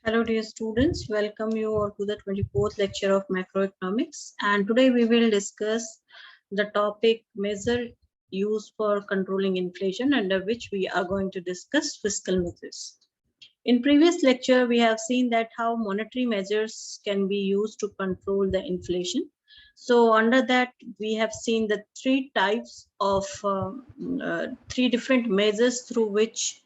Hello dear students, welcome you all to the 24th lecture of macroeconomics, and today we will discuss the topic measure used for controlling inflation, under which we are going to discuss fiscal measures. In previous lecture we have seen that how monetary measures can be used to control the inflation. So under that we have seen the three types of three different measures through which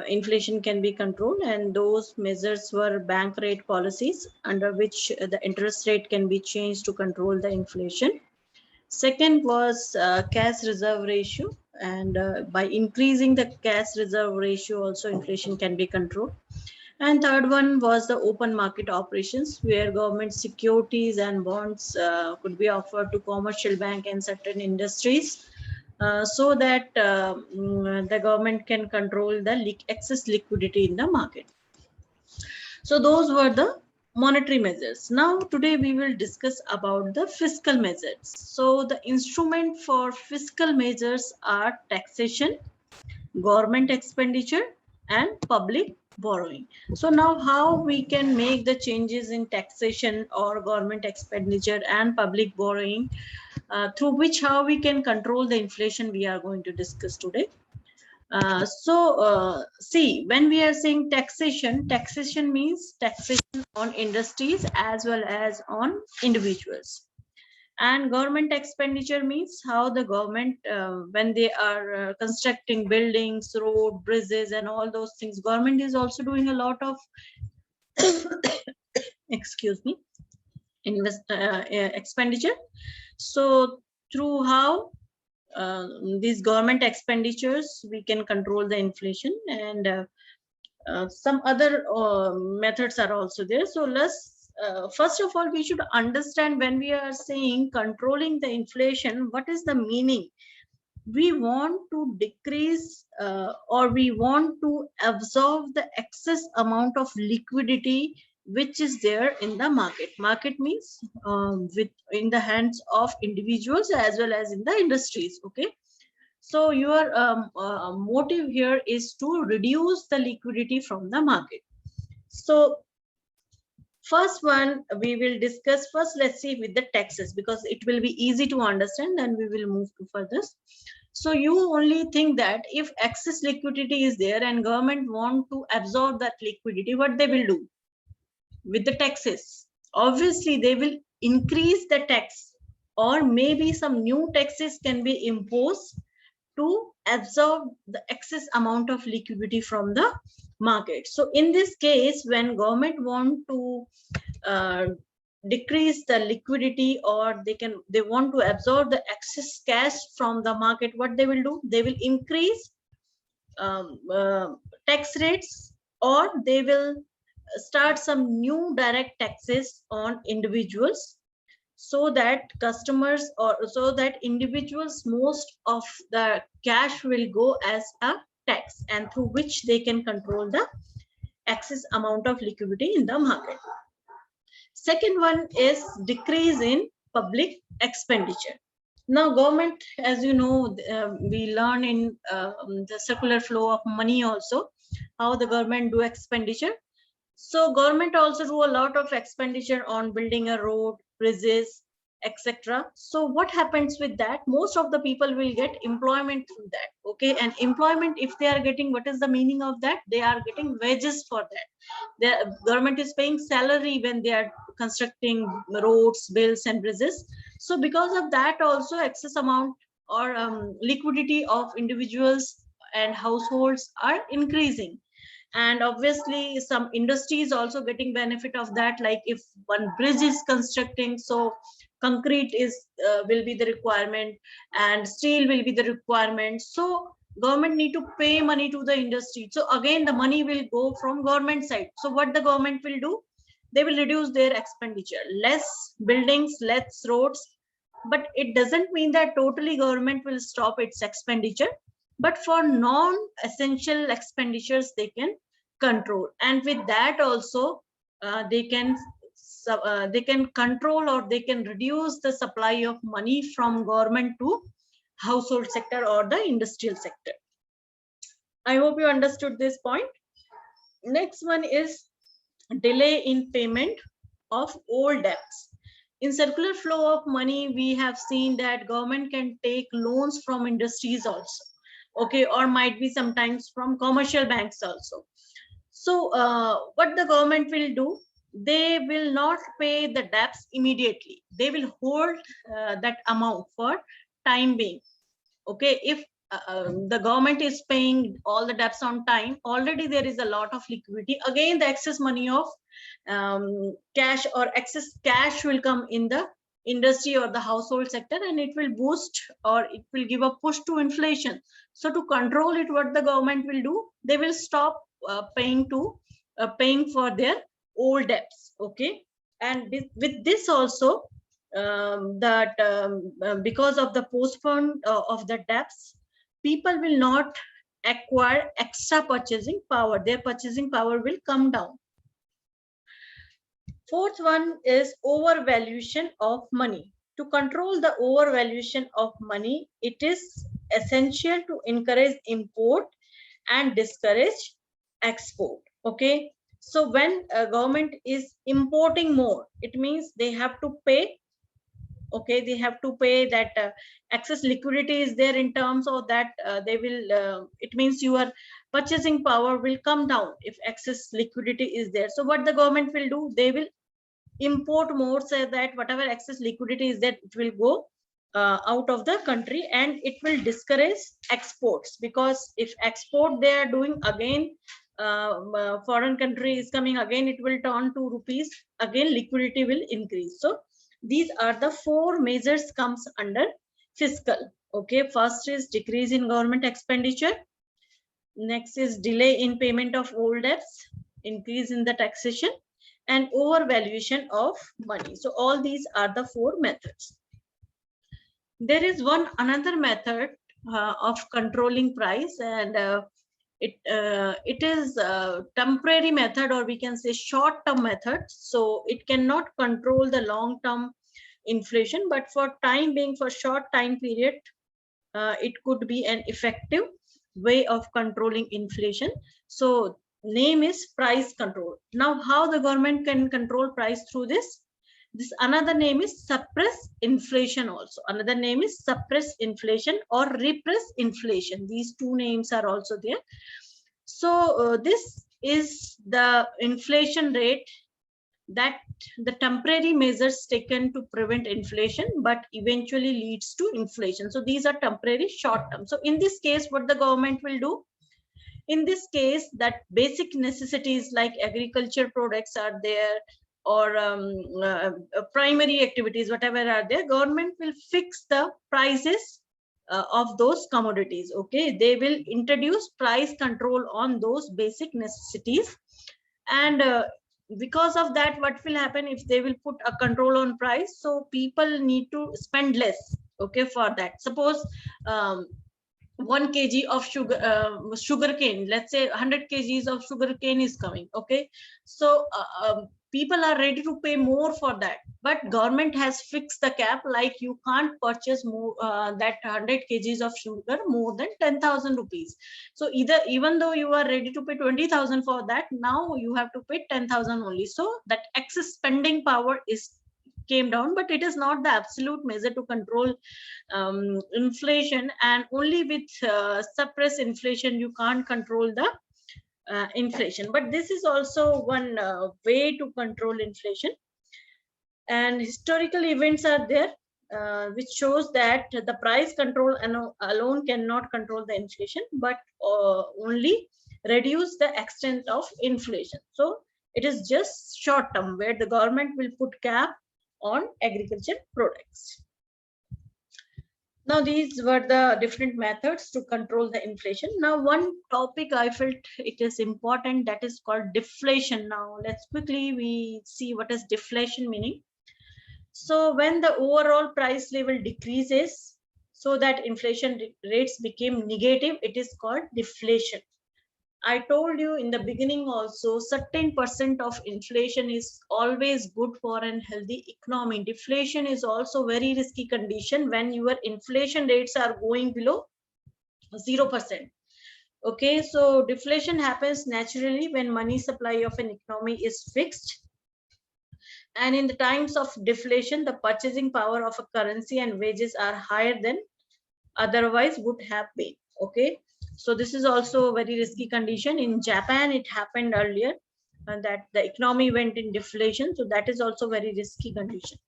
inflation can be controlled, and those measures were bank rate policies under which the interest rate can be changed to control the inflation. Second was cash reserve ratio, and by increasing the cash reserve ratio also inflation can be controlled. And third one was the open market operations, where government securities and bonds could be offered to commercial bank and certain industries, so that the government can control the excess liquidity in the market. So those were the monetary measures. Now today we will discuss about the fiscal measures. So the instrument for fiscal measures are taxation, government expenditure, and public borrowing. So now how we can make the changes in taxation or government expenditure and public borrowing, through which how we can control the inflation, we are going to discuss today. See, when we are saying taxation, taxation means taxation on industries as well as on individuals. And government expenditure means how the government, when they are constructing buildings, road, bridges, and all those things, government is also doing a lot of, excuse me, expenditure. So through how these government expenditures we can control the inflation, and some other methods are also there. So let's first of all we should understand, when we are saying controlling the inflation, what is the meaning. We want to decrease or we want to absorb the excess amount of liquidity which is there in the market means with in the hands of individuals as well as in the industries. Okay, so your motive here is to reduce the liquidity from the market. So first one we will discuss first. Let's see with the taxes, because it will be easy to understand, then we will move to further. So you only think that if excess liquidity is there and government want to absorb that liquidity, what they will do with the taxes? Obviously they will increase the tax, or maybe some new taxes can be imposed to absorb the excess amount of liquidity from the market. So in this case, when government want to uh, decrease the liquidity, or they want to absorb the excess cash from the market, what they will do? They will increase tax rates, or they will start some new direct taxes on individuals, so that customers, or so that individuals, most of the cash will go as a tax, and through which they can control the excess amount of liquidity in the market. Second one is decrease in public expenditure. Now government, as you know, we learn in the circular flow of money also, how the government do expenditure. So government also do a lot of expenditure on building a road, bridges, etc. So what happens with that? Most of the people will get employment through that. Okay, and employment, if they are getting, what is the meaning of that? They are getting wages for that. The government is paying salary when they are constructing roads, bills, and bridges. So because of that also, excess amount or liquidity of individuals and households are increasing. And obviously some industries also getting benefit of that, like if one bridge is constructing, so concrete is will be the requirement, and steel will be the requirement. So government need to pay money to the industry, so again the money will go from government side. So what the government will do? They will reduce their expenditure, less buildings, less roads. But it doesn't mean that totally government will stop its expenditure, but for non-essential expenditures they can control, and with that also they can control, or they can reduce the supply of money from government to household sector or the industrial sector. I hope you understood this point. Next one is delay in payment of old debts. In circular flow of money, we have seen that government can take loans from industries also, okay, or might be sometimes from commercial banks also. So what the government will do, they will not pay the debts immediately. They will hold that amount for time being. Okay, if the government is paying all the debts on time, already there is a lot of liquidity. Again, the excess money of cash or excess cash will come in the industry or the household sector, and it will boost or it will give a push to inflation. So to control it, what the government will do, they will stop paying for their old debts. Okay, and with this also, because of the postpone of the debts, people will not acquire extra purchasing power. Their purchasing power will come down. Fourth one is overvaluation of money. To control the overvaluation of money, it is essential to encourage import and discourage export. Okay, so when a government is importing more, it means they have to pay. Okay, they have to pay that excess liquidity is there. In terms of that, they will it means your purchasing power will come down if excess liquidity is there. So what the government will do, they will import more, so that whatever excess liquidity is there, it will go out of the country, and it will discourage exports. Because if export they are doing, again foreign country is coming, again it will turn to rupees, again liquidity will increase. So these are the four measures comes under fiscal. Okay, first is decrease in government expenditure, next is delay in payment of old debts, increase in the taxation, and overvaluation of money. So all these are the four methods. There is another method of controlling price, and it is a temporary method, or we can say short term method. So it cannot control the long term inflation, but for time being, for short time period, it could be an effective way of controlling inflation. So name is price control. Now how the government can control price through this, another name is suppress inflation. Also another name is suppress inflation or repress inflation. These two names are also there. So this is the inflation rate, that the temporary measures taken to prevent inflation but eventually leads to inflation. So these are temporary, short term. So in this case, what the government will do, in this case, that basic necessities like agriculture products are there, or primary activities, whatever are there, government will fix the prices of those commodities. Okay, they will introduce price control on those basic necessities, and because of that, what will happen, if they will put a control on price, so people need to spend less. Okay, for that, suppose 1 kg of sugar cane, let's say 100 kgs of sugar cane is coming. Okay, so people are ready to pay more for that, but government has fixed the cap, like you can't purchase more that 100 kgs of sugar more than 10,000 rupees. So even though you are ready to pay 20,000 for that, now you have to pay 10,000 only. So that excess spending power is came down, but it is not the absolute measure to control inflation, and only with suppress inflation you can't control the inflation. But this is also one way to control inflation. And historical events are there which shows that the price control alone cannot control the inflation, but only reduce the extent of inflation. So it is just short term, where the government will put cap on agriculture products. Now these were the different methods to control the inflation. Now one topic I felt it is important, that is called deflation. Now let's quickly we see what is deflation meaning. So when the overall price level decreases so that inflation rates became negative, it is called deflation. I told you in the beginning also, certain percent of inflation is always good for an healthy economy. Deflation is also very risky condition when your inflation rates are going below 0%. Okay, so deflation happens naturally when money supply of an economy is fixed. And in the times of deflation, the purchasing power of a currency and wages are higher than otherwise would have been. Okay, so this is also a very risky condition. In Japan, it happened earlier that the economy went in deflation. So that is also very risky condition.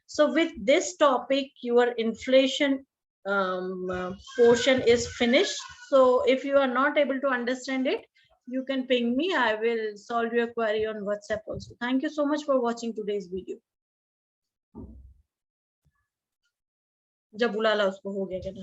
So with this topic, your inflation portion is finished. So if you are not able to understand it, you can ping me. I will solve your query on WhatsApp also. Thank you so much for watching today's video. जब बुला ला उसको हो गया क्या